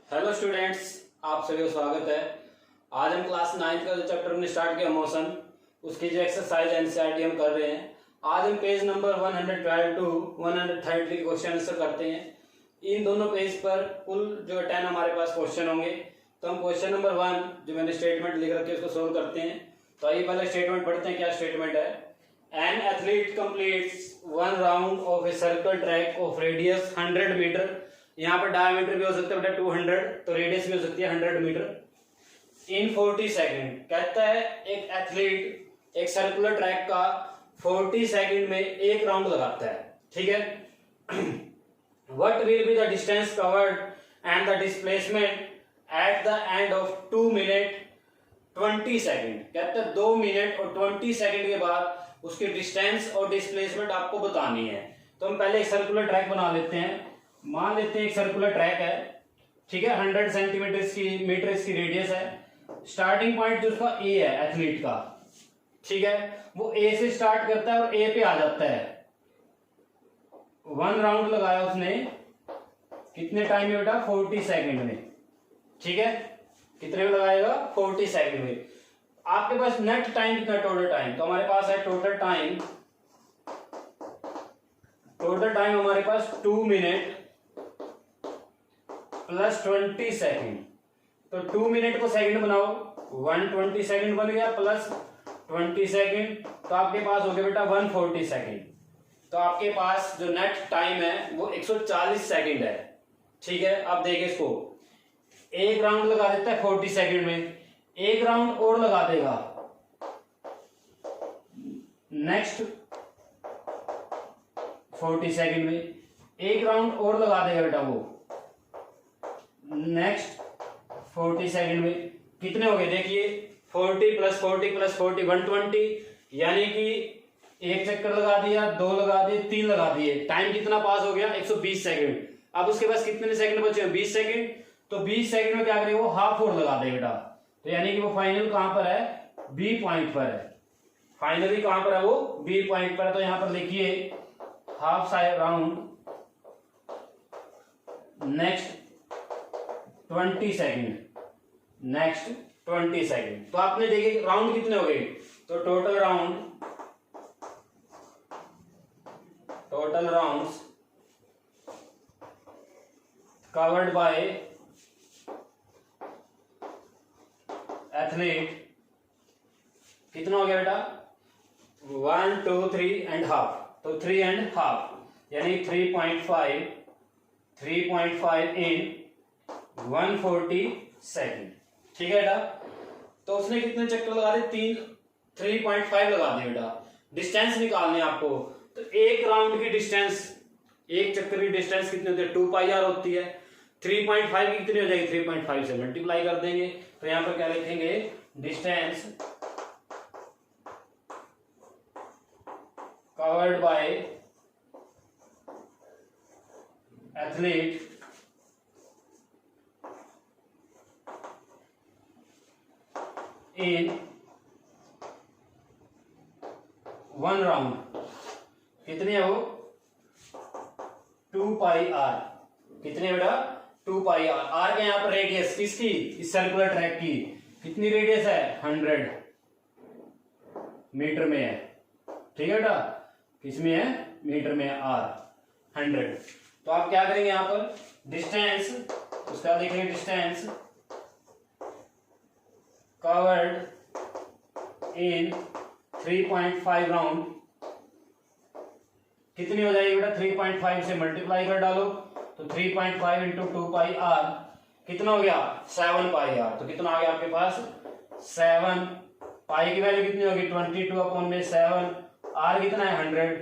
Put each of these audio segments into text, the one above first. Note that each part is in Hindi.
हेलो स्टूडेंट्स, आप सभी का स्वागत है। आज हम क्लास 9th का जो चैप्टर हमने स्टार्ट किया मोशन, उसकी जो एक्सरसाइज एनसीईआरटी हम कर रहे हैं। आज हम पेज नंबर 112 टू 130 के क्वेश्चन आंसर करते हैं। इन दोनों पेज पर कुल जो 10 हमारे पास क्वेश्चन होंगे। तो हम क्वेश्चन नंबर 1 जो मैंने स्टेटमेंट लिख रखी है उसको सोल्व करते हैं। तो आइए पहले स्टेटमेंट पढ़ते हैं। क्या स्टेटमेंट है? An athlete completes one round of a circle track of radius 100 metre. यहाँ पर डायमीटर भी हो सकता है बेटा 200, तो रेडियस भी हो सकती है 100 मीटर इन 40 सेकेंड। कहता है एक एथलीट एक सर्कुलर ट्रैक का 40 सेकेंड में एक राउंड लगाता है। ठीक है। What will be the distance covered and the displacement at the end of 2 minute 20 second. कहता है 2 मिनट और 20 सेकेंड के बाद उसकी डिस्टेंस और डिस्प्लेसमेंट आपको बतानी है। तो हम पहले एक सर्कुलर ट्रैक बना लेते हैं। मान लेते हैं एक सर्कुलर ट्रैक है, ठीक है। 100 सेंटीमीटर की रेडियस है। स्टार्टिंग पॉइंट जो उसका ए है एथलीट का, ठीक है, वो ए से स्टार्ट करता है और ए पे आ जाता है। 1 राउंड लगाया उसने कितने टाइम में बेटा? 40 सेकेंड में। ठीक है, कितने में लगाएगा? 40 सेकेंड में। आपके पास नेट टाइम कितना? Total time. तो हमारे पास है टोटल टाइम हमारे पास 2 मिनट प्लस 20 सेकेंड। तो 2 मिनट को सेकंड बनाओ, 120 सेकेंड बन गया, प्लस 20 सेकेंड, तो आपके पास हो गया बेटा 140 सेकेंड। तो आपके पास जो नेट टाइम है वो 140 सेकेंड है। ठीक है। अब देखिए इसको, एक राउंड लगा देता है 40 सेकेंड में, एक राउंड और लगा देगा नेक्स्ट 40 सेकेंड में, एक राउंड और लगा देगा बेटा वो नेक्स्ट 40 सेकेंड में। कितने हो गए? देखिए 40 प्लस 40 प्लस 40 120, यानी कि एक चक्कर लगा दिया, 2 लगा दिए, 3 लगा दिए। टाइम कितना पास हो गया? 120 सेकेंड। अब उसके पास कितने सेकंड बचे हैं? 20 सेकंड। तो 20 सेकंड में क्या करेगा? वो हाफ और लगा देगा बेटा। तो यानी कि वो फाइनल कहां पर है? बी पॉइंट पर है। फाइनली कहां पर है वो? बी पॉइंट पर है। तो यहां पर लिखिए half side round next 20 second, next 20 second. तो आपने देखिए राउंड कितने हो गए? तो total rounds covered by athlete कितना हो गया बेटा? 1 2 3 एंड हाफ। तो 3 एंड हाफ यानी 3.5 इन 140 सेकेंड। ठीक है बेटा। तो उसने कितने चक्कर लगा दिए? 3.5 लगा दिए बेटा। डिस्टेंस निकालने आपको। तो एक राउंड की डिस्टेंस, एक चक्कर की डिस्टेंस कितनी होती है? 2 पाई आर होती है। 3.5 की कितनी हो जाएगी? 3.5 से मल्टीप्लाई कर देंगे। तो यहां पर क्या लिखेंगे? Distance covered bye athlete in 1 round कितनी है वो? 2 पाई आर। कितनी है बेटा? 2 पाई आर। आर के यहां पर रेडियस किसकी? इस सर्कुलर ट्रैक की कितनी रेडियस है? 100 मीटर में है। ठीक है बेटा, किसमें है? मीटर में है। आर 100। तो आप क्या करेंगे यहां पर? डिस्टेंस उसका देखेंगे, डिस्टेंस कवर्ड इन 3.5 राउंड कितनी हो जाएगी बेटा? 3.5 से मल्टीप्लाई कर डालो। तो 3.5 इंटू 2 पाई आर कितना हो गया? 7 पाई आर। तो कितना आ गया आपके पास? 7 पाई की वैल्यू कितनी होगी? 22 अपॉन में 7। आर कितना है? 100।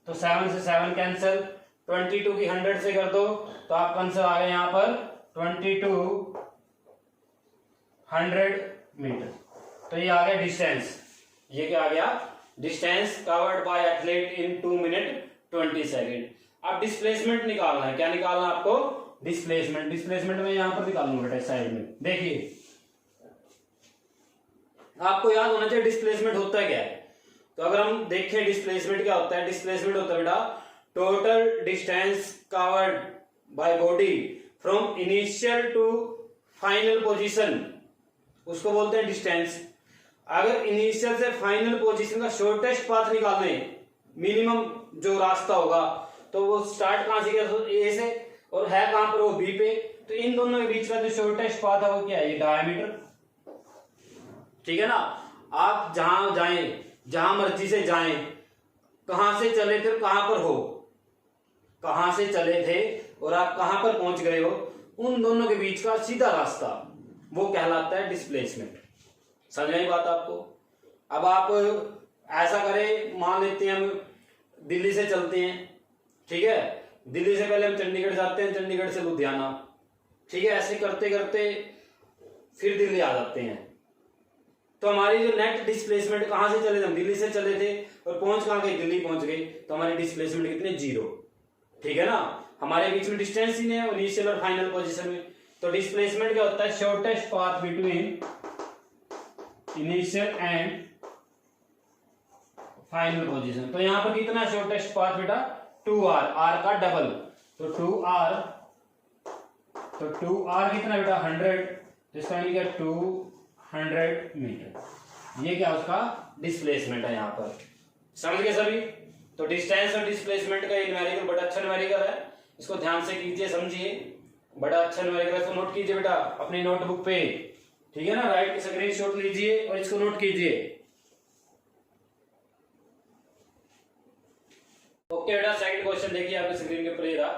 तो 7 से 7 कैंसिल, 22 की 100 से कर दो तो आपका आंसर आ गया यहाँ पर 2200 मीटर। तो ये आ गया डिस्टेंस। ये क्या आ गया? Distance covered bye athlete in 2 minute 20 second. अब डिस्प्लेसमेंट निकालना है। क्या निकालना है आपको? डिस्प्लेसमेंट में यहां पर निकालूंगा बेटा साइड में। देखिए आपको याद होना चाहिए डिस्प्लेसमेंट होता क्या है। तो अगर हम देखें डिस्प्लेसमेंट क्या होता है? डिस्प्लेसमेंट होता है बेटा total distance covered by body from initial to final position, उसको बोलते हैं डिस्टेंस। अगर इनिशियल से फाइनल पोजीशन का शॉर्टेस्ट पाथ निकालना है, मिनिमम जो रास्ता होगा, तो वो स्टार्ट कहां से किया, ए से, और है कहां पर वो बी पे, तो इन दोनों के बीच का जो शॉर्टेस्ट पाथ है वो क्या है, ये डायमीटर। ठीक है ना। आप जहां जाएं, जहां मर्जी से जाएं, कहां से चले थे, कहां पर हो, कहां से चले थे और आप कहां पर पहुंच गए हो, उन दोनों के बीच का सीधा रास्ता वो कहलाता है डिस्प्लेसमेंट। समझ आई बात आपको। अब आप ऐसा करें, मान लेते हैं हम दिल्ली से चलते हैं, ठीक है, दिल्ली से पहले हम चंडीगढ़ जाते हैं, चंडीगढ़ से लुधियाना, ठीक है, ऐसे करते करते फिर दिल्ली आ जाते हैं। तो हमारी जो नेट डिस्प्लेसमेंट, कहां से चले थे हम, दिल्ली से चले थे और पहुंच कहां गए, दिल्ली पहुंच गए, तो हमारी डिस्प्लेसमेंट कितने, 0। ठीक है ना। हमारे बीच में डिस्टेंस ही नहीं है इनिशियल और फाइनल पोजीशन में। तो डिस्प्लेसमेंट क्या होता है, shortest path between initial and final position. तो यहां पर कितना शॉर्टेस्ट पाथ बेटा, 2r, r का डबल, तो 2r, तो 2r कितना बेटा, 100, इसका यानी क्या, 200 मीटर। ये क्या उसका डिस्प्लेसमेंट है यहां पर। समझ गए सभी। तो डिस्टेंस और डिस्प्लेसमेंट का न्यूमेरिकल बड़ा अच्छा न्यूमेरिकल है, इसको ध्यान से कीजिए, समझिए, बड़ा अच्छा न्यूमेरिकल है। इसको नोट कीजिए बेटा अपनी नोटबुक पे, ठीक है ना, राइट स्क्रीनशॉट लीजिए और इसको नोट कीजिए। ओके बेटा, सेकंड क्वेश्चन देखिए आपके स्क्रीन के ऊपर ये रहा।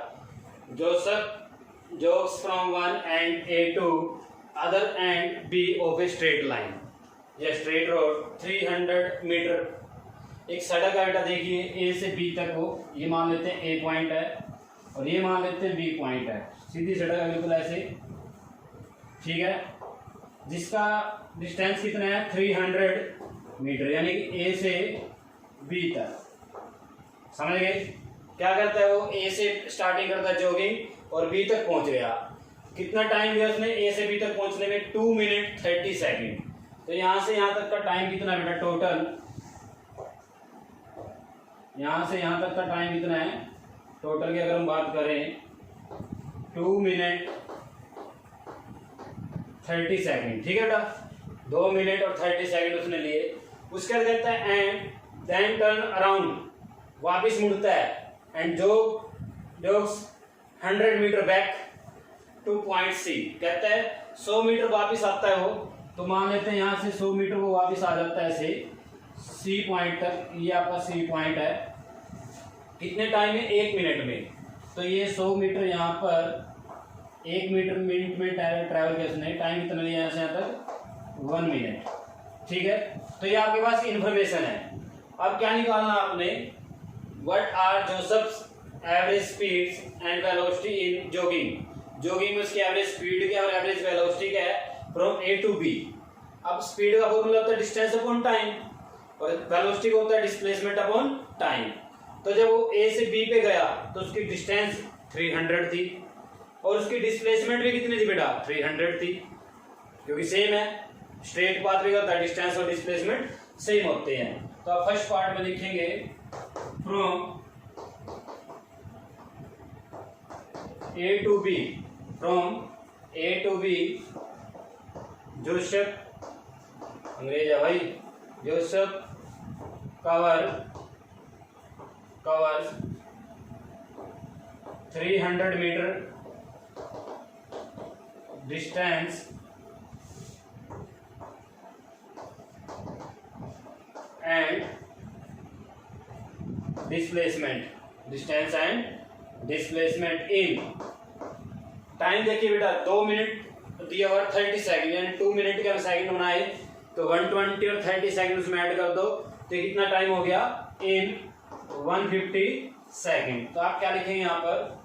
Joseph jogs from one end A to other end B of a straight line, या स्ट्रेट रोड 300 मीटर। एक सड़क है बेटा, देखिए ए से बी तक हो, ये मान लेते हैं ए पॉइंट है और ये मान लेते हैं बी पॉइंट है, सीधी सड़क है बिल्कुल ऐसे, ठीक है, जिसका डिस्टेंस कितना है, 300 मीटर, यानी कि ए से बी तक। समझ गए। क्या करता है वो, ए से स्टार्टिंग करता है जॉगिंग और बी तक पहुंच गया। कितना टाइम लिया उसने ए से बी तक पहुंचने में, 2 मिनट 30 सेकेंड। तो यहां से यहां तक का टाइम कितना बेटा, टोटल यहां से यहां तक का टाइम कितना है, टोटल की अगर हम बात करें 2 मिनट 30 सेकेंड। ठीक है बेटा, 2 मिनट और 30 सेकेंड उसने लिए। उसके बाद कहता है एंड देन टर्न अराउंड, वापिस मुड़ता है, and jogs 100 metre back to point C, कहता है 100 मीटर वापिस आता है वो, तो मान लेते हैं यहां से 100 मीटर वो वापिस आ जाता है ऐसे सी पॉइंट तक। ये आपका सी पॉइंट है, कितने टाइम में, 1 मिनट में। तो ये 100 मीटर यहाँ पर 1 मिनट में ट्रैवल किया उसने, टाइम कितना लिया यहाँ से यहाँ तक, 1 मिनट। ठीक है, तो ये आपके पास इंफॉर्मेशन है। अब क्या निकालना आपने, what are Joseph's average speed and velocity in jogging. Jogging में उसकी एवरेज स्पीड क्या और एवरेज वेलोसिटी क्या है, फ्रॉम ए टू बी। अब स्पीड का फॉर्मूला होता है डिस्टेंस अपॉन टाइम, और वेलोसिटी का होता है डिस्प्लेसमेंट अपॉन टाइम। तो जब वो ए से बी पे गया तो उसकी डिस्टेंस 300 थी और उसकी डिस्प्लेसमेंट भी कितनी थी बेटा, 300 थी, क्योंकि सेम है, स्ट्रेट पाथ भी होता है, डिस्टेंस और डिस्प्लेसमेंट सेम होते हैं। तो आप फर्स्ट पार्ट में लिखेंगे from A to B, from A to B Joseph, अंग्रेज है भाई, Joseph covers 300 meter distance and distance and displacement in time. देखिए बेटा 2 मिनट दिया हुआ 30 सेकंड, यानी 2 मिनट के हम सेकंड बनाए तो 120 और 30 सेकंड उसमें ऐड कर दो, तो कितना टाइम हो गया, इन 150 सेकंड। तो आप क्या लिखेंगे यहाँ पर,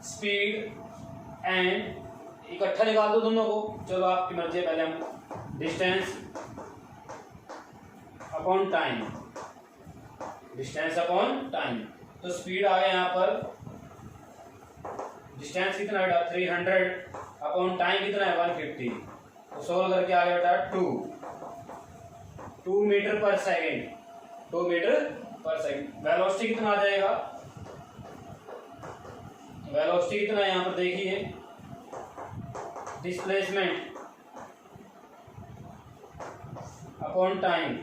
स्पीड एंड, इकट्ठा निकाल दो दोनों को, चलो आपकी मर्जी है, पहले हम distance upon time, distance upon time. तो स्पीड आ गया यहाँ पर, डिस्टेंस कितना बेटा 300 अपॉन टाइम कितना है 150, तो सोल्व करके आ गया बेटा 2 मीटर पर सेकेंड, 2 मीटर पर सेकेंड। वेलोसिटी कितना आ जाएगा वेलोसिटी कितना है यहाँ पर देखिए, डिस्प्लेसमेंट अपॉन टाइम।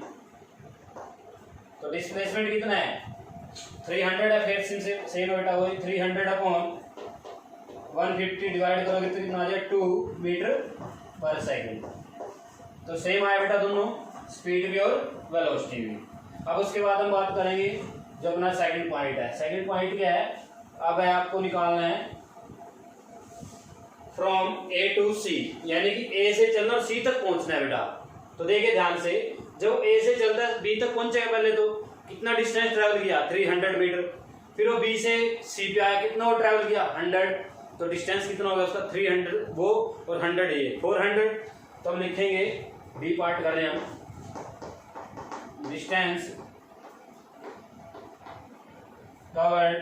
तो डिस्प्लेसमेंट कितना है 300 है, फिर से सेम बेटा वही 300 अपॉन 150 डिवाइड करोगे तो कितना आ जाए 2 मीटर पर सेकंड। तो सेम आया बेटा दोनों, स्पीड भी और वेलोसिटी भी। अब उसके बाद हम बात करेंगे जो अपना सेकंड पॉइंट है। सेकंड पॉइंट क्या है, अब है आपको निकालना है फ्रॉम ए टू सी, यानी कि ए से चलना और सी तक पहुंचना है बेटा। तो देखिए ध्यान से, जब ए से चलता है बी तक पहुंचेगा, पहले तो कितना डिस्टेंस ट्रैवल किया 300 मीटर, फिर वो बी से सी पे आया, कितना वो ट्रैवल किया 100, तो डिस्टेंस कितना होगा उसका 300 वो और 100 ये 400। तो हम लिखेंगे बी पार्ट कर रहे हैं हम, distance covered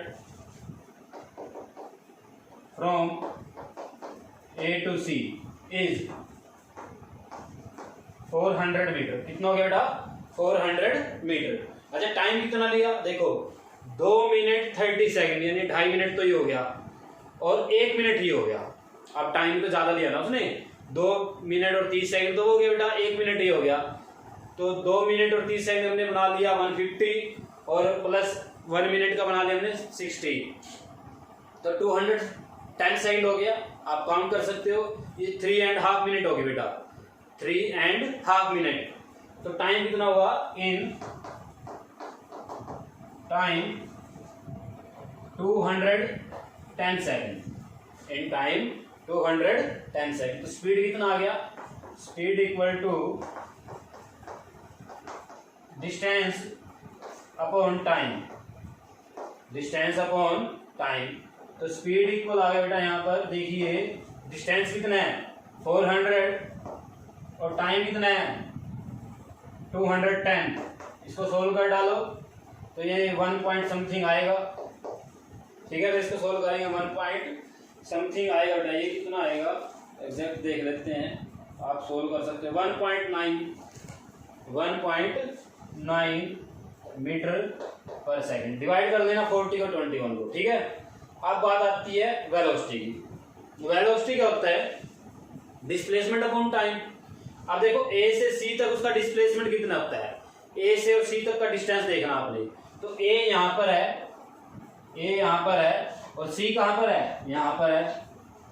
from A to C is 400 metre. कितना हो गया बेटा 400 मीटर। अच्छा टाइम कितना लिया देखो 2 मिनट 30 सेकंड, यानी 2.5 मिनट तो ये हो गया और 1 मिनट ही हो गया। अब टाइम तो ज्यादा लिया ना उसने, 2 मिनट और 30 सेकंड तो हो गया बेटा, 1 मिनट ही हो गया। तो 2 मिनट और 30 सेकंड हमने बना लिया 150 और प्लस 1 मिनट का बना लिया हमने 60, तो 210 सेकंड हो गया। आप काउंट कर सकते हो, ये 3.5 मिनट हो गए बेटा, 3.5 मिनट। तो टाइम कितना हुआ in time 210 second, in time 210 second. तो स्पीड कितना आ गया, speed equal to distance upon time, distance upon time. तो स्पीड इक्वल आ गया बेटा, यहाँ पर देखिए डिस्टेंस कितना है 400 और टाइम कितना है 210। इसको सोल्व कर डालो तो ये 1 पॉइंट समथिंग आएगा, ठीक है। तो इसको सोल्व करेंगे 1 पॉइंट समथिंग आएगा बेटा। ये कितना आएगा एग्जैक्ट देख लेते हैं, आप सोल्व कर सकते हो। 1.9 मीटर पर सेकंड। डिवाइड कर लेना 40 और 21 को, ठीक है। अब बात आती है वेलोसिटी की। वेलोसिटी क्या होता है, डिस्प्लेसमेंट अपॉन टाइम। अब देखो ए से सी तक उसका डिस्प्लेसमेंट कितना होता है, ए से और सी तक का डिस्टेंस देखना आपने। तो ए यहाँ पर है, ए यहाँ पर है और सी कहाँ पर है, यहाँ पर है।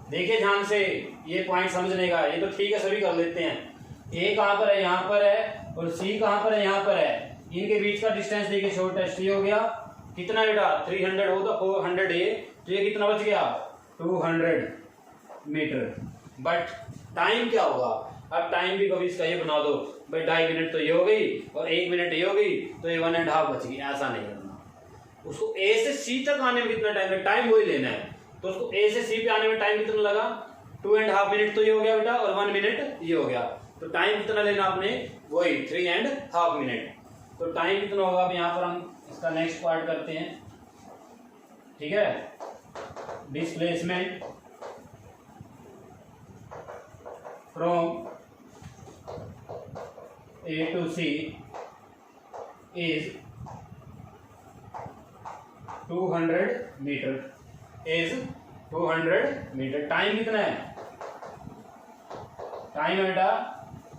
देखिए ध्यान से, ये पॉइंट समझने का, ये तो ठीक है सभी कर लेते हैं। ए कहाँ पर है, यहाँ पर है, और सी कहाँ पर है, यहाँ पर है। इनके बीच का डिस्टेंस देखिए शॉर्टेस्ट ये हो गया, कितना बेटा 300 हो तो 400 ये, तो ये कितना बच गया 200 मीटर। बट टाइम क्या होगा, अब टाइम भी कभी इसका ये बना दो भाई 2.5 मिनट तो ये हो गई और 1 मिनट ये हो गई, तो ये 1.5 बच गई। ऐसा नहीं करना, उसको ए से सी तक आने में कितना टाइम है, टाइम वही लेना है। तो उसको ए से सी पे आने में टाइम कितना लगा 2.5 मिनट तो ये हो गया बेटा, और 1 मिनट ये हो गया। तो टाइम कितना लेना आपने, वही 3.5 मिनट। तो टाइम कितना होगा, अब यहाँ पर हम इसका नेक्स्ट पार्ट करते हैं, ठीक है। Displacement from A to C is 200 metre, is 200 metre. Time कितना है, टाइम बेटा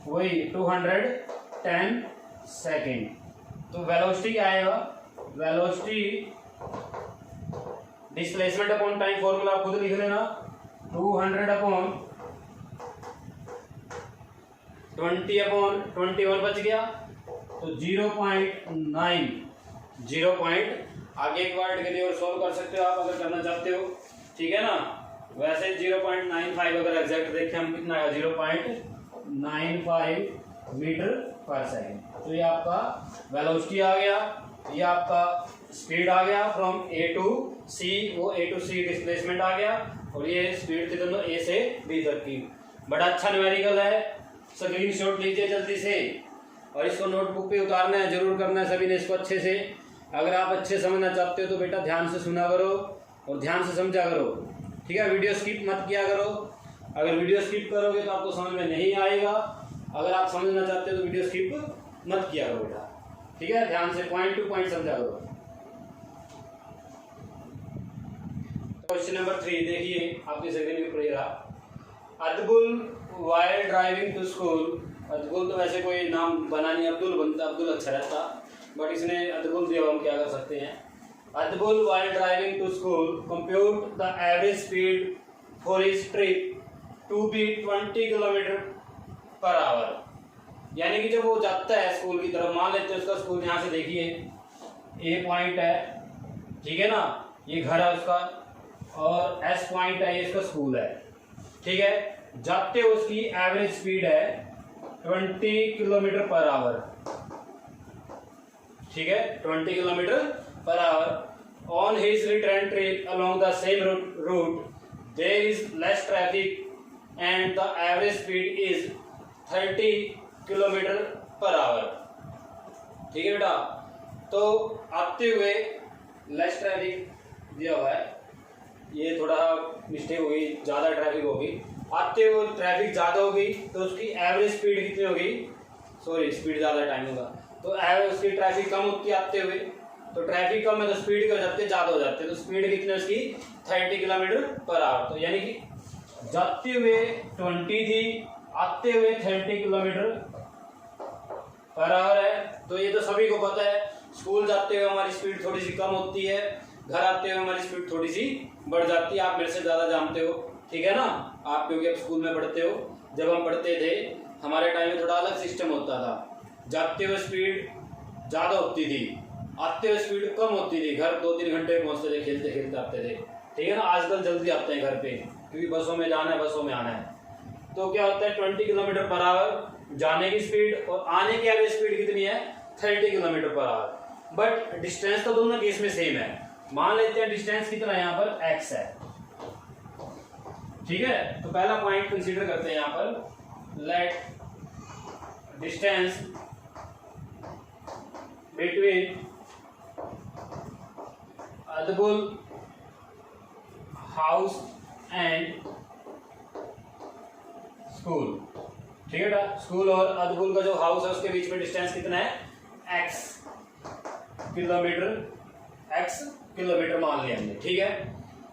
वही 210 सेकेंड। तो वेलोसिटी क्या आएगा, velocity displacement upon time, formula आप खुद लिख लेना, 200 अपॉन 20 अपॉन 21 बच गया। तो 0.9, 0. आगे एक वर्ड के लिए और सोल्व कर सकते हो आप अगर करना चाहते हो, ठीक है ना। वैसे 0.95 अगर एग्जैक्ट देखें हम कितना आएगा 0.95 मीटर पर सेकेंड। तो ये आपका वेलोसिटी आ गया, ये आपका स्पीड आ गया फ्रॉम ए टू सी, वो ए टू सी डिस्प्लेसमेंट आ गया, और ये स्पीड थी दोनों ए से बी तक की। बड़ा अच्छा न्यूमेरिकल है, स्क्रीन शॉट लीजिए जल्दी से और इसको नोटबुक पे उतारना है, जरूर करना है सभी ने इसको अच्छे से। अगर आप अच्छे समझना चाहते हो तो बेटा ध्यान से सुना करो और ध्यान से समझा करो, ठीक है। वीडियो स्किप मत किया करो, अगर वीडियो स्किप करोगे तो आपको समझ में नहीं आएगा। अगर आप समझना चाहते हो तो वीडियो स्किप मत किया करो बेटा, ठीक है। ध्यान से पॉइंट टू पॉइंट समझा करो। क्वेश्चन नंबर 3 देखिए आपकी सेकंड में पढ़ेगा। Abdul while driving to school. Abdul तो वैसे कोई नाम बना नहीं, अब्दुल बनता, अब्दुल अच्छा रहता, बट इसने अब्दुल दिया, हम क्या कर सकते हैं। Abdul while driving to school compute the average speed for his trip to be 20 kilometre per hour. यानी कि जब वो जाता है स्कूल की तरफ, मान लेते हैं उसका स्कूल यहाँ से देखिए ए पॉइंट है, ठीक है ना, ये घर है उसका, और एस पॉइंट है, ये इसका स्कूल है, ठीक है। जाते उसकी एवरेज स्पीड है 20 किलोमीटर पर आवर, ठीक है, 20 kilometre per hour. On his return trip along the same route there is less traffic and the average speed is 30 kilometre per hour, ठीक है बेटा। तो आते हुए लेस ट्रैफिक दिया हुआ है, ये थोड़ा मिस्टेक होगी, ज़्यादा ट्रैफिक होगी, आते हुए ट्रैफिक ज़्यादा होगी तो उसकी एवरेज स्पीड कितनी होगी, सॉरी स्पीड ज़्यादा टाइम होगा, तो एवरेज उसकी ट्रैफिक कम होती है आते हुए, तो ट्रैफिक कम है तो स्पीड क्या हो जाती है, ज़्यादा हो जाती है, तो स्पीड कितनी उसकी 30 किलोमीटर पर आवर। तो यानी कि जाते हुए 20 थी, आते हुए 30 किलोमीटर पर आवर है। तो ये तो सभी को पता है, स्कूल जाते हुए हमारी स्पीड थोड़ी सी कम होती है, घर आते हुए हमारी स्पीड थोड़ी सी बढ़ जाती है, आप मेरे से ज़्यादा जानते हो, ठीक है ना, आप क्योंकि अब स्कूल में पढ़ते हो। जब हम पढ़ते थे हमारे टाइम में थोड़ा अलग सिस्टम होता था, जाते हुए स्पीड ज़्यादा होती थी, आते हुए स्पीड कम होती थी, घर 2-3 घंटे पहुँचते थे, खेलते खेलते आते थे, ठीक है ना। आजकल जल्दी आते हैं घर पे क्योंकि बसों में जाना है, बसों में आना है। तो क्या होता है 20 किलोमीटर पर आवर जाने की स्पीड, और आने की एवरेज स्पीड कितनी है 30 kilometre per our. But distance तो दोनों केस में सेम है। मान लेते हैं डिस्टेंस कितना है, यहाँ पर x है, ठीक है। तो पहला पॉइंट कंसीडर करते हैं यहाँ पर, let distance between Abdul house and school, ठीक है बेटा। स्कूल और अब्दुल का जो हाउस है उसके बीच में डिस्टेंस कितना है x किलोमीटर मान लिया हमने, ठीक है।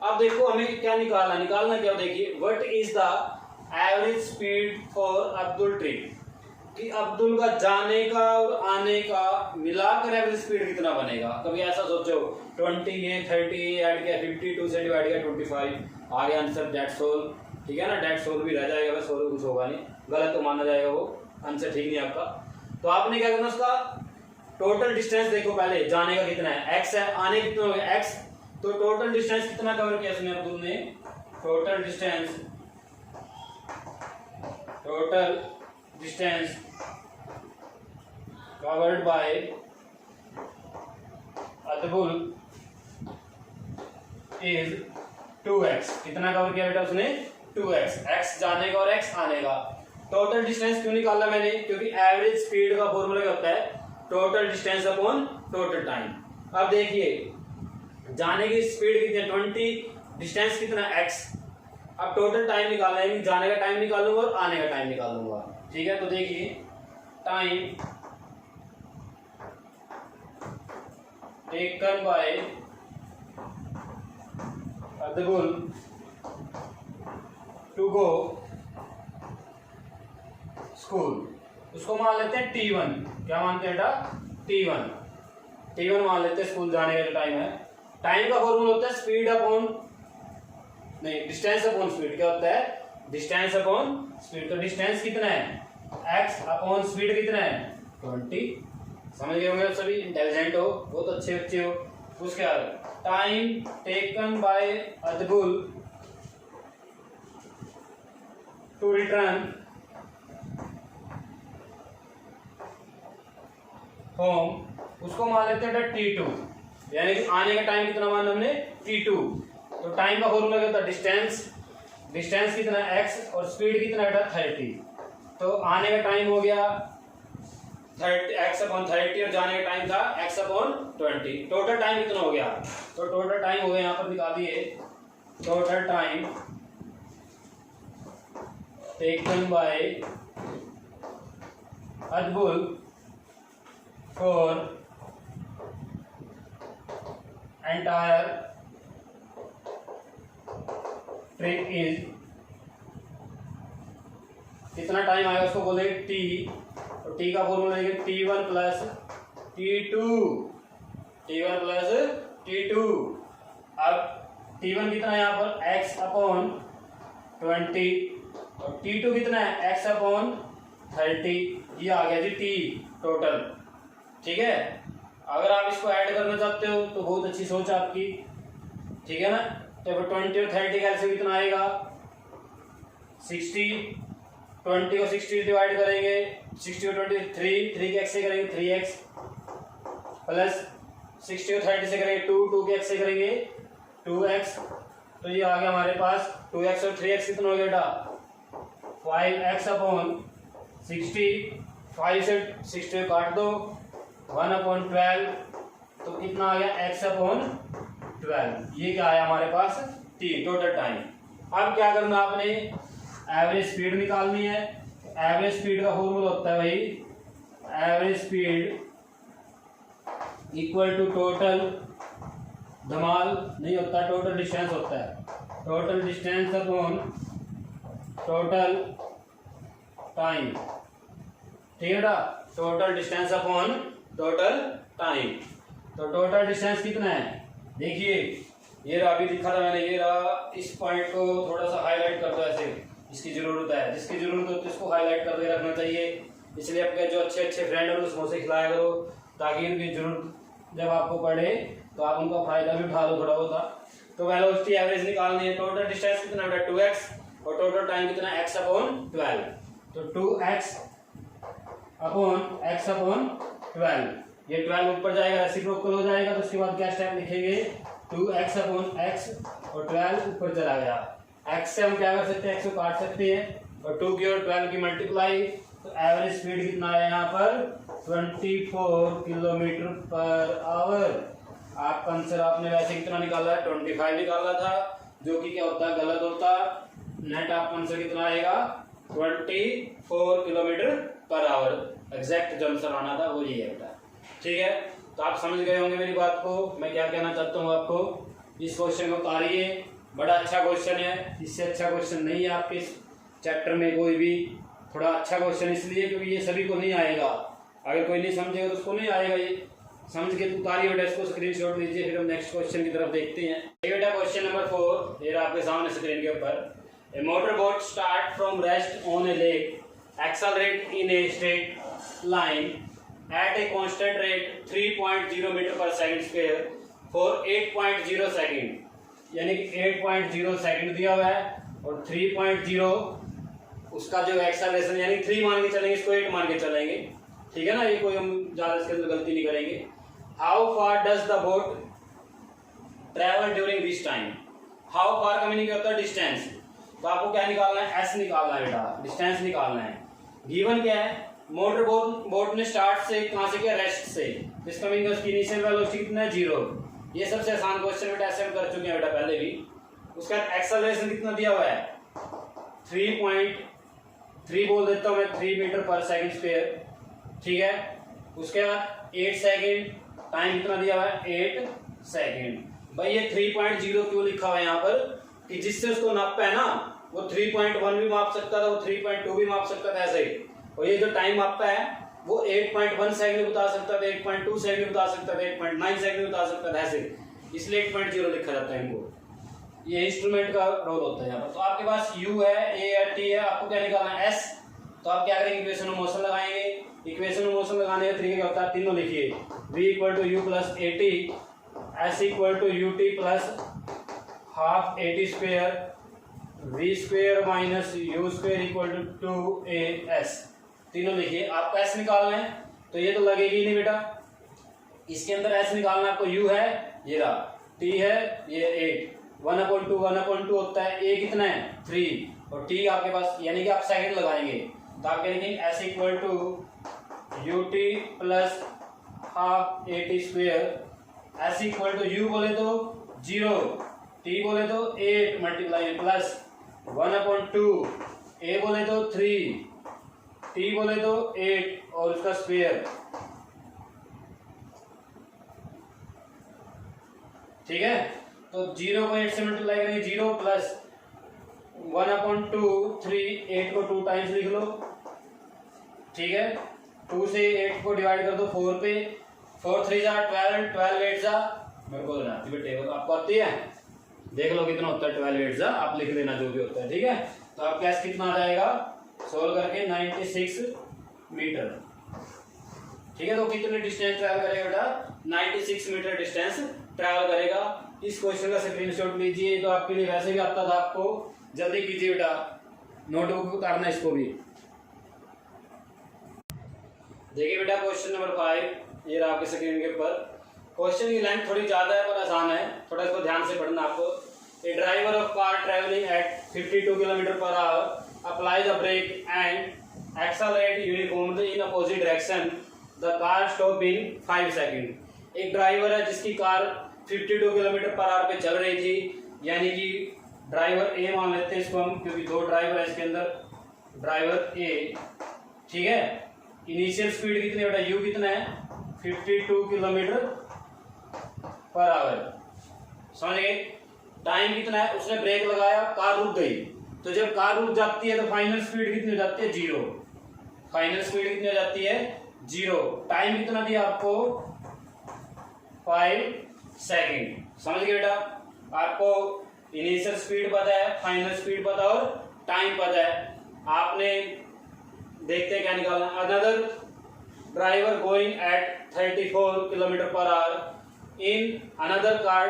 अब देखो हमें क्या निकालना क्या, देखिए what is the average speed for Abdul trip, कि अब्दुल का जाने का और आने का मिलाकर एवरेज स्पीड कितना बनेगा। कभी ऐसा सोचो 20 ये 30 ऐड किया 52 से डिवाइड किया 25 आ गया आंसर, डेट्स ऑल, ठीक है ना। डेट्स ऑल भी रह जाएगा, बस और कुछ होगा नहीं, गलत तो माना जाएगा, वो आंसर ठीक नहीं आपका। तो आपने क्या करना, उसका टोटल डिस्टेंस देखो पहले, जाने का कितना है x है, आने कितना हो गया x, तो टोटल डिस्टेंस कितना कवर किया इसने अब्दुल ने, total distance covered bye Abdul is 2x। कितना कवर किया बेटा उसने, 2x, x जाने का और x आने का। टोटल डिस्टेंस क्यों निकाला मैंने, क्योंकि एवरेज स्पीड का फॉर्मूला क्या होता है, total distance upon total time. अब देखिए जाने की स्पीड कितनी है 20, डिस्टेंस कितना x, अब टोटल टाइम निकालना है, जाने का टाइम निकालूंगा और आने का टाइम निकालूंगा, ठीक है। तो देखिए time taken by Abdul to go school, उसको मान लेते हैं T1, क्या मानते हैं बेटा, T1 मान लेते हैं, स्कूल जाने का जो टाइम है। टाइम का फॉर्मूला होता है स्पीड अपॉन, नहीं डिस्टेंस अपॉन स्पीड, क्या होता है डिस्टेंस अपॉन स्पीड। तो डिस्टेंस कितना है x अपॉन स्पीड कितना है 20। समझ गए होंगे सभी, इंटेलिजेंट हो, बहुत अच्छे बच्चे हो। उसके बाद time taken by Abdul to return home, उसको मान लेते हैं T2, यानी कि आने का टाइम कितना माना हमने T2। तो टाइम का फॉर्मूला क्या होता है, डिस्टेंस कितना है x और स्पीड कितना है 30। तो आने का टाइम हो गया 30 x अपॉन 30 और जाने का टाइम था x अपॉन 20। टोटल टाइम कितना हो गया, तो टोटल टाइम हो गया, यहाँ पर निकालिए, total time taken by Abdul for entire trick is, कितना टाइम आएगा उसको बोलेंगे टी, और टी का फॉर्मूला लेंगे T1 plus T2, T1 plus T2। अब T1 कितना है यहाँ पर x अपॉन 20 और T2 कितना है x अपॉन 30। ये आ गया जी T टोटल। ठीक है, अगर आप इसको ऐड करना चाहते हो तो बहुत अच्छी सोच आपकी, ठीक है ना। तो 20 और 30 का ऐसे कितना आएगा 60, 20 को 60 डिवाइड करेंगे, 60 और 20 3 के x से करेंगे 3x प्लस 60 और 30 से करेंगे 2 के x से करेंगे 2x। तो ये आ गया हमारे पास 2x और 3x कितना हो गया बेटा 5x अपॉन 60, 5 से 60 काट दो 1 अपॉन 12, तो कितना आ गया x अपॉन 12। ये क्या आया हमारे पास t टोटल टाइम। अब क्या करना आपने एवरेज स्पीड निकालनी है। एवरेज स्पीड का फॉर्मूला होता है भाई average speed equal to total धमाल नहीं होता, टोटल डिस्टेंस होता है, total distance upon total time. ठीक है ना, total distance upon total time. तो टोटल डिस्टेंस कितना है देखिए, ये रहा, अभी दिखा था मैंने, ये रहा। इस पॉइंट को थोड़ा सा हाईलाइट कर दो ऐसे, इसकी जरूरत है, जिसकी जरूरत होती है इसको हाईलाइट करके रखना चाहिए। इसलिए आपके जो अच्छे अच्छे फ्रेंड है समोसे खिलाया करो, ताकि उनकी जरूरत जब आपको पड़े तो आप उनका फायदा भी उठा लो थोड़ा बहुत। तो वेलोसिटी एवरेज निकालनी है। टोटल डिस्टेंस कितना है 2x और टोटल टाइम कितना है x अपॉन 12। तो 2x अपॉन x अपॉन 12, ये 12 ऊपर जाएगा रेसिप्रोकल हो जाएगा, तो उसके बाद क्या स्टेप लिखेंगे 2x अपॉन x और 12 ऊपर चला गया। x से हम क्या कर सकते हैं, x को काट सकते हैं और 2 की और 12 की मल्टीप्लाई, तो एवरेज स्पीड कितना है यहाँ पर 24 किलोमीटर पर आवर। आपका आंसर आपने वैसे कितना निकाला है 25 निकाला था, जो कि क्या होता है गलत होता। नेट आपका आंसर कितना आएगा 24 किलोमीटर पर आवर। एग्जैक्ट जो आंसर आना था वो ये है बेटा। ठीक है, तो आप समझ गए होंगे मेरी बात को, मैं क्या कहना चाहता हूँ आपको। इस क्वेश्चन को उतारिए, बड़ा अच्छा क्वेश्चन है, इससे अच्छा क्वेश्चन नहीं है आपके इस चैप्टर में कोई भी। थोड़ा अच्छा क्वेश्चन इसलिए क्योंकि ये सभी को नहीं आएगा, अगर कोई नहीं समझेगा तो उसको नहीं आएगा। ये समझ के उतारिए बेटा, इसको स्क्रीनशॉट लीजिए, फिर हम नेक्स्ट क्वेश्चन की तरफ देखते हैं। ये बेटा क्वेश्चन नंबर 4, ये आपके सामने स्क्रीन के ऊपर। A motor boat start from rest on a lake, accelerate in a straight line at a constant rate 3.0 metre per second square for 8.0 second, यानी कि 8.0 सेकंड दिया हुआ है और 3.0 उसका जो एक्सेलरेशन, यानी 3 मान के चलेंगे, इसको 8 मान के चलेंगे। ठीक है ना, ये कोई हम ज्यादा इसके अंदर गलती नहीं करेंगे। How far does the boat travel during this time. How far का मीनिंग क्या होता है डिस्टेंस, तो आपको क्या निकालना है एस निकालना है बेटा, डिस्टेंस निकालना है। गिवन क्या है, मोटर बोट ने स्टार्ट से कहां से किया रेस्ट से, इसका मीनिंग उसकी इनिशियल वेलोसिटी कितना है 0। ये सबसे आसान क्वेश्चन बेटा, ऐसे हम कर चुके हैं बेटा पहले भी। उसका एक्सेलरेशन कितना दिया हुआ है 3.3 बोल देता हूं मैं, 3 मीटर पर सेकंड स्क्वायर। ठीक है, उसके बाद 8 सेकंड, टाइम कितना दिया हुआ है 8 सेकंड। भाई ये 3.0 क्यों लिखा हुआ है यहाँ पर, कि जिससे उसको नापा है ना, वो 3.1 भी माप सकता था, वो 3.2 भी माप सकता था ऐसे ही। और ये जो टाइम आपका है वो 8.1 सेकंड बता सकता था, 8.2 सेकंड बता सकता था, 8.9 सेकंड बता सकता था ऐसे, इसलिए 8.0 लिखा जाता है इनको। ये इंस्ट्रूमेंट का रोल होता है यहाँ पर। तो आपके पास u है, a है, t है, आपको क्या निकालना है s। तो आप क्या करेंगे इक्वेशन ऑफ मोशन लगाएंगे। इक्वेशन ऑफ मोशन लगाने का तरीका क्या होता है, तीनों लिखिए, v equal to u plus a t, s equal to u t plus half a t square, v square minus u square equal to 2as। तीनों लिखिए। आपको s निकालना है तो ये तो लगेगी नहीं बेटा, इसके अंदर s निकालना है आपको। u है ये रहा, t है ये 8, 1/2 1/2 होता है, a कितना है 3 और t आपके पास, यानी कि आप सेकंड लगाएंगे तो आप कहेंगे s equal to u t plus half a t square, s equal to u बोले तो 0, t बोले तो 8 मल्टीप्लाई प्लस 1/2, a बोले तो 3, t बोले तो 8 और उसका स्क्वायर। ठीक है, तो 0 को 8 से मल्टीप्लाई करेंगे, 0 प्लस 1/2 3, 8 को 2 टाइम्स लिख लो, ठीक है। 2 से 8 को डिवाइड कर दो 4 पे, 4 3 जा 12, 12 8 जा, मेरे को बनाती है टेबल आपको आती है, देख लो कितना होता है 12 8 जा, आप लिख लेना जो भी होता है, ठीक है। तो आपका गैस कितना आ जाएगा सोल्व करके 96 मीटर, ठीक है। तो कितने डिस्टेंस ट्रैवल करेगा बेटा, 96 मीटर डिस्टेंस ट्रैवल करेगा। इस क्वेश्चन का स्क्रीनशॉट लीजिए, तो आपके लिए वैसे भी आता था, आपको जल्दी कीजिए बेटा, नोटबुक उतारना इसको भी। देखिए बेटा क्वेश्चन नंबर 5, ये रहा आपके स्क्रीन के ऊपर। क्वेश्चन की लेंथ थोड़ी ज्यादा है पर आसान है, थोड़ा इसको ध्यान से पढ़ना आपको। A driver of car travelling at 52 kilometre per hour apply the brake and accelerate uniformly in opposite direction, the car stop in 5 second. एक ड्राइवर है जिसकी कार 52 किलोमीटर पर आवर पे चल रही थी, यानी कि ड्राइवर ए मान लेते हैं इसको हम, क्योंकि 2 ड्राइवर है इसके अंदर, ड्राइवर ए, ठीक है। इनिशियल स्पीड कितनी बेटा, यू कितना है 52 किलोमीटर पर आवर, समझ गए। टाइम कितना है, उसने ब्रेक लगाया, कार रुक गई, तो जब कार रुक जाती है तो फाइनल स्पीड कितनी हो जाती है 0, फाइनल स्पीड कितनी हो जाती है 0। टाइम कितना दिया आपको 5 सेकंड, समझ गए बेटा। आपको इनिशियल स्पीड पता है, फाइनल स्पीड पता और टाइम पता है, आपने देखते हैं क्या निकालना। Another driver going at 34 kilometre per hour in another car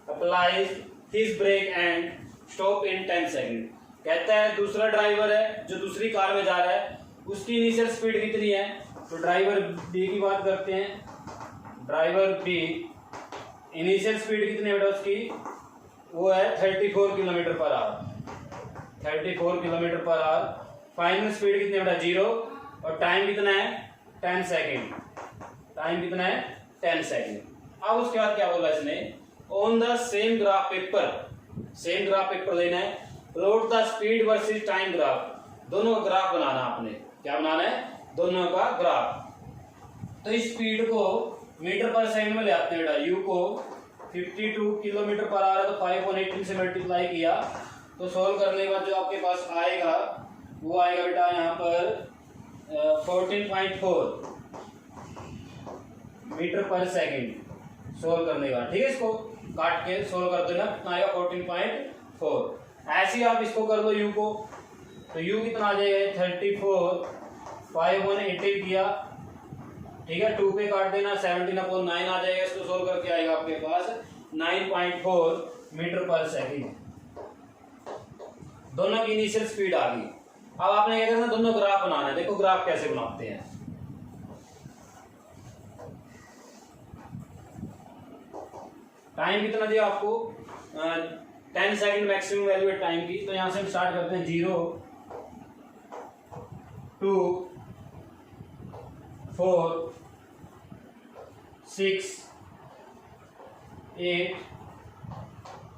applies his brake and stop in 10 second. कहता है दूसरा ड्राइवर है जो दूसरी कार में जा रहा है, उसकी इनिशियल स्पीड कितनी है, तो ड्राइवर बी की बात करते हैं। ड्राइवर बी इनिशियल स्पीड कितनी है बेटा उसकी, वो है 34 kilometre per our, 34 kilometre per our. Final speed कितनी है बेटा 0, और टाइम कितना है 10 सेकेंड, टाइम कितना है 10 सेकेंड। अब उसके बाद क्या बोला इसने, on the same graph paper, same graph paper लेना है, plot the speed versus time graph, दोनों का ग्राफ बनाना आपने, क्या बनाना है, दोनों का ग्राफ। तो इस स्पीड को मीटर पर सेकंड में ले आते हैं बेटा, यू को 52 किलोमीटर पर आ रहा है तो 5.18 से मल्टीप्लाई किया, तो सोल्व करने के बाद जो आपके पास आएगा वो आएगा बेटा यहाँ पर 14.4 मीटर पर सेकंड सोल्व करने के बाद, ठीक है। इसको काट के सोल्व कर देना, कितना आएगा 14.4। ऐसे ही आप इसको कर दो यू को, तो यू कितना आ जाएगा 34, 5/18 किया, ठीक है, 2 पे काट देना 17/9 आ जाएगा, इसको सोल्व करके आएगा आपके पास 9.4 मीटर पर सेकंड। दोनों की इनिशियल स्पीड आ गई। अब आपने क्या करना, दोनों ग्राफ बनाना है। देखो ग्राफ कैसे बनाते हैं, टाइम कितना दिया आपको 10 सेकंड मैक्सिमम वैल्यू है टाइम की, तो यहां से हम स्टार्ट करते हैं 0 2 4 6 8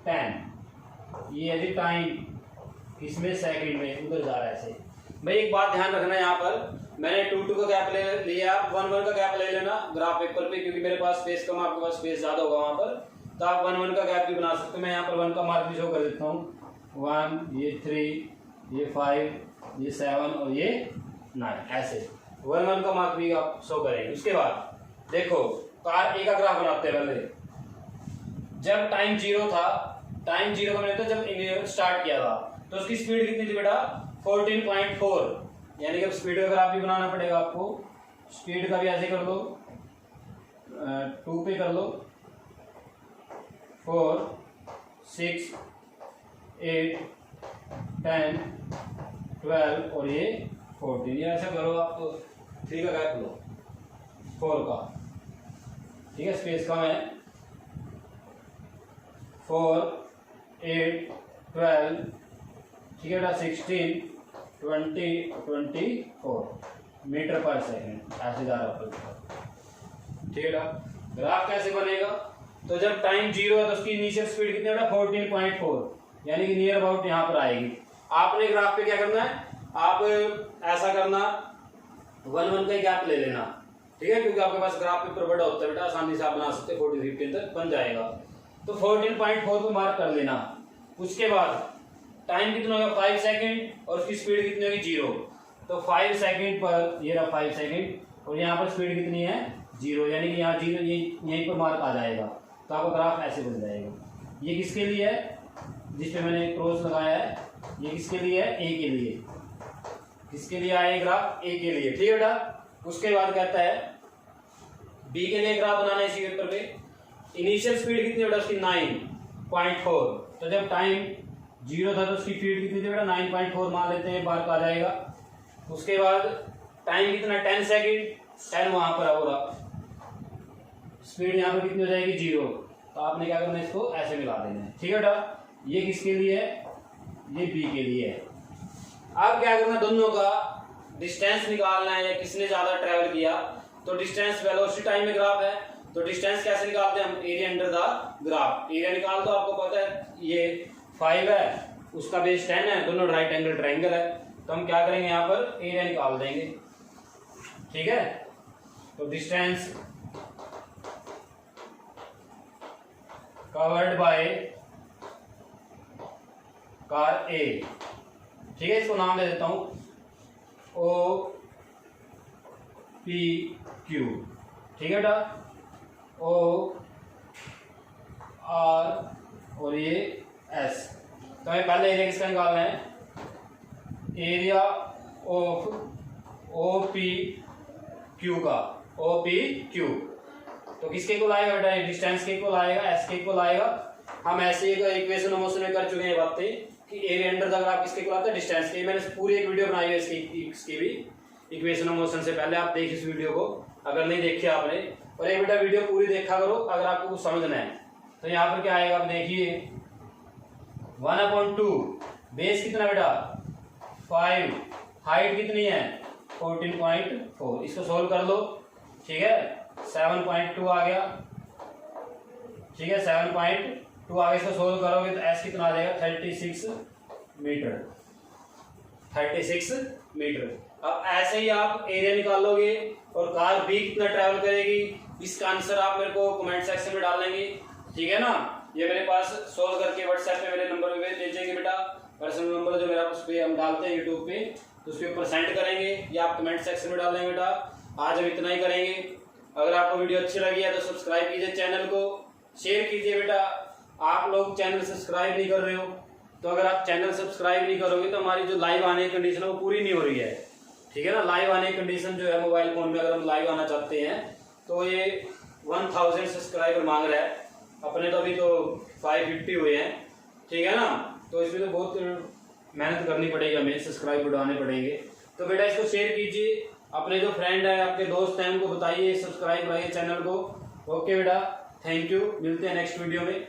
10, ये यदि टाइम इसमें सेकंड में उधर जा रहा है ऐसे। भाई एक बात ध्यान रखना, यहाँ पर मैंने 2 का गैप ले लिया, 1 का गैप ले लेना ग्राफ पेपर पे, क्योंकि मेरे पास स्पेस कम, आपके पास स्पेस ज्यादा होगा वहां पर, तो आप 1 का गैप भी बना सकते हो। मैं यहाँ पर 1 का मार्क भी शो कर देता हूँ, 1 ये 3 ये 5 ये 7 और ये 9, ऐसे 1 का मार्क भी आप शो करेंगे। उसके बाद देखो कार ए का ग्राफ बनाते हैं पहले। जब टाइम 0 था, टाइम 0 का मैंने तो जब स्टार्ट किया था, तो उसकी स्पीड कितनी थी बेटा 14.4, यानी कि स्पीड का ग्राफ भी बनाना पड़ेगा आपको। स्पीड का भी ऐसे कर लो, 2 पे कर लो, 4 6 8 10 12 और ये 14, ये ऐसा करो आप। 3 का गैप लो, 4 का, ठीक है, स्पेस कम है। 4 8 12, ठीक है बेटा, 16 20 24 मीटर पर सेकंड ऐसे जा रहा है, ठीक है बेटा। ग्राफ कैसे बनेगा, तो जब टाइम 0 है तो उसकी इनिशियल स्पीड कितनी है बेटा 14.4, यानी कि नियर अबाउट यहाँ पर आएगी। आपने ग्राफ पे क्या करना है, आप ऐसा करना 1 का गैप ले लेना, ठीक है, क्योंकि आपके पास ग्राफ पेपर बड़ा होता है बेटा, आसानी से आप बना सकते हैं, 40 50 तक बन जाएगा। तो 14.4 को मार्क कर लेना। उसके बाद टाइम कितना होगा 5 सेकंड और उसकी स्पीड कितनी होगी 0। तो 5 सेकंड पर ये रहा 5 सेकंड और यहाँ पर स्पीड कितनी है 0, यानी कि यहाँ 0 ये यहीं पर मार्क आ जाएगा। तो आपका ग्राफ ऐसे बन जाएगा। ये किसके लिए है, जिस पे मैंने क्रॉस लगाया है, ये किसके लिए है, ए के लिए। किसके लिए आए ग्राफ, ए के लिए, ठीक है बेटा। उसके बाद कहता है बी के लिए ग्राफ बनाना है इसी पेपर पे। इनिशियल स्पीड कितनी बेटा उसकी 9.4। तो जब टाइम 0 था तो उसकी स्पीड कितनी थी बेटा 9.4 मान लेते हैं, मार्क आ जाएगा। उसके बाद टाइम कितना 10 सेकंड, 10 वहां पर होगा, स्पीड यहाँ पर कितनी हो जाएगी 0। तो आपने क्या करना है, इसको ऐसे मिला देना है, ठीक है बेटा। ये किसके लिए है, ये बी के लिए है। अब क्या करना, दोनों का डिस्टेंस निकालना है या किसने ज्यादा ट्रेवल किया। तो डिस्टेंस वेलोसिटी टाइम में ग्राफ है, तो डिस्टेंस कैसे निकालते हैं हम, area under the graph. Area निकाल दो, आपको पता है ये 5 है, उसका बेस 10 है, दोनों राइट एंगल ट्रायंगल है। तो हम क्या करेंगे, यहाँ पर एरिया निकाल देंगे, ठीक है। तो डिस्टेंस कवर्ड बाय कार ए, ठीक है, इसको नाम दे देता हूं ओ पी क्यू, ठीक है बेटा। ओ आर और ये एस। तो हमें पहले एरिया किसका निकालना है, area of O P Q का, ओ पी क्यू। तो किसके को लाएगा बेटा, डिस्टेंस के को लाएगा, एस के को लाएगा। हम ऐसे ही इक्वेशन ऑफ मोशन में कर चुके हैं बातें कि एरिया अंडर द ग्राफ किसके को लाता है, डिस्टेंस के। मैंने पूरी एक वीडियो बनाई है इसकी भी इक्वेशन ऑफ मोशन से पहले, आप देखिए इस वीडियो को अगर नहीं देखी आपने। और एक बेटा वीडियो पूरी देखा करो अगर आपको कुछ समझना है। तो यहाँ पर क्या आएगा, आप देखिए 1/2 बेस कितना बेटा 5, हाइट कितनी है 14.4। इसको सोल्व कर लो, ठीक है। 7.2 आ गया, ठीक है, 7.2 आगे इसको सोल्व करोगे तो एस कितना आ जाएगा 36 मीटर, 36 मीटर। अब ऐसे ही आप एरिया निकालोगे और कार बी कितना ट्रैवल करेगी, इसका आंसर आप मेरे को कमेंट सेक्शन में डालेंगे, ठीक है ना। ये मेरे पास सोल्व करके व्हाट्सएप पे मेरे नंबर पे भेजेंगे बेटा, पर्सनल नंबर जो मेरा उस पे हम डालते हैं यूट्यूब पे, तो उसके ऊपर सेंड करेंगे या आप कमेंट सेक्शन में डालेंगे बेटा। आज हम इतना ही करेंगे। अगर आपको वीडियो अच्छी लगी है तो सब्सक्राइब कीजिए चैनल को, शेयर कीजिए बेटा। आप लोग चैनल सब्सक्राइब नहीं कर रहे हो, तो अगर आप चैनल सब्सक्राइब नहीं करोगे तो हमारी जो लाइव आने की कंडीशन है वो पूरी नहीं हो रही है, ठीक है ना। लाइव आने की कंडीशन जो है मोबाइल फोन में अगर हम लाइव आना चाहते हैं तो ये 1000 सब्सक्राइबर मांग रहा है, अपने तो अभी तो 550 हुए हैं, ठीक है ना। तो इसमें तो बहुत मेहनत करनी पड़ेगी, हमें सब्सक्राइब बढ़ाने पड़ेंगे। तो बेटा इसको शेयर कीजिए, अपने जो फ्रेंड है आपके दोस्त हैं उनको बताइए, सब्सक्राइब कराइए चैनल को। ओके बेटा, थैंक यू, मिलते हैं नेक्स्ट वीडियो में।